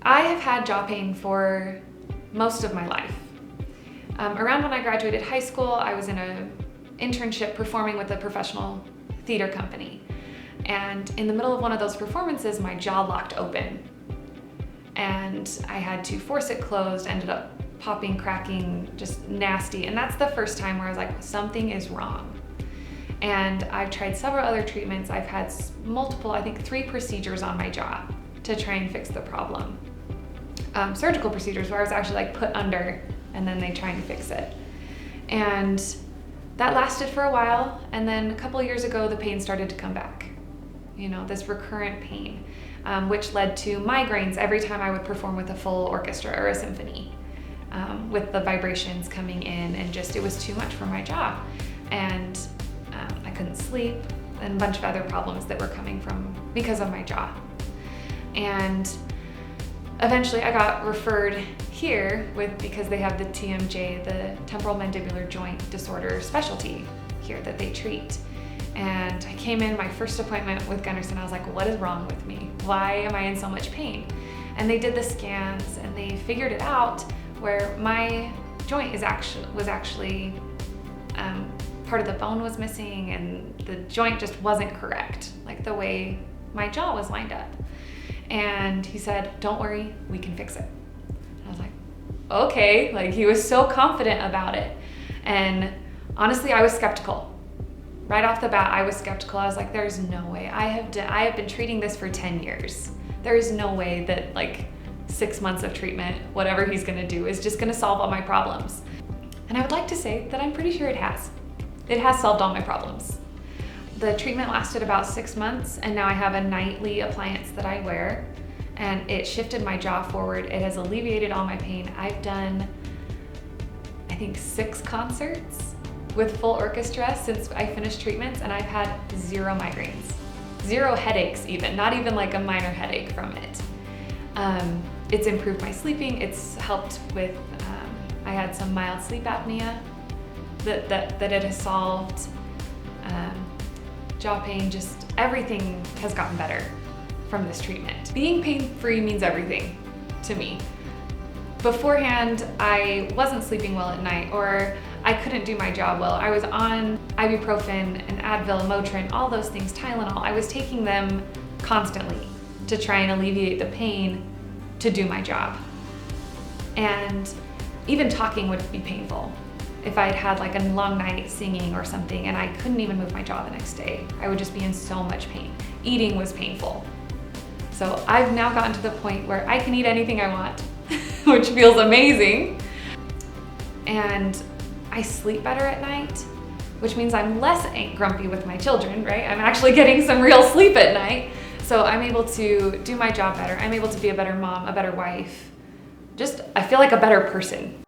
I have had jaw pain for most of my life. Around when I graduated high school, I was in an internship performing with a professional theater company. And in the middle of one of those performances, my jaw locked open. And I had to force it closed, ended up popping, cracking, just nasty. And that's the first time where I was like, something is wrong. And I've tried several other treatments. I've had multiple, I think 3 procedures on my jaw to try and fix the problem. Surgical procedures where I was actually like put under and then they try and fix it. And that lasted for a while. And then a couple of years ago, the pain started to come back. You know, this recurrent pain, which led to migraines every time I would perform with a full orchestra or a symphony, with the vibrations coming in, and just, it was too much for my jaw. And I couldn't sleep, and a bunch of other problems that were coming from because of my jaw. And eventually I got referred here because they have the TMJ, the temporal mandibular joint disorder specialty here that they treat. And I came in my first appointment with Gunnerson. I was like, what is wrong with me? Why am I in so much pain? And they did the scans and they figured it out where my joint was actually part of the bone was missing, and the joint just wasn't correct, like the way my jaw was lined up. And he said, don't worry, we can fix it. And I was like, okay, like he was so confident about it. And honestly, I was skeptical. Right off the bat, I was skeptical. I was like, there's no way. I have been treating this for 10 years. There is no way that like 6 months of treatment, whatever he's gonna do, is just gonna solve all my problems. And I would like to say that I'm pretty sure it has. It has solved all my problems. The treatment lasted about 6 months, and now I have a nightly appliance that I wear, and it shifted my jaw forward. It has alleviated all my pain. I've done, I think, 6 concerts with full orchestra since I finished treatments, and I've had 0 migraines, 0 headaches even, not even like a minor headache from it. It's improved my sleeping. It's helped with, I had some mild sleep apnea that it has solved. Jaw pain, just everything has gotten better from this treatment. Being pain-free means everything to me. Beforehand, I wasn't sleeping well at night, or I couldn't do my job well. I was on ibuprofen and Advil, Motrin, all those things, Tylenol. I was taking them constantly to try and alleviate the pain to do my job. And even talking would be painful. If I'd had like a long night singing or something and I couldn't even move my jaw the next day, I would just be in so much pain. Eating was painful. So I've now gotten to the point where I can eat anything I want, which feels amazing. And I sleep better at night, which means I'm less grumpy with my children, right? I'm actually getting some real sleep at night. So I'm able to do my job better. I'm able to be a better mom, a better wife. Just, I feel like a better person.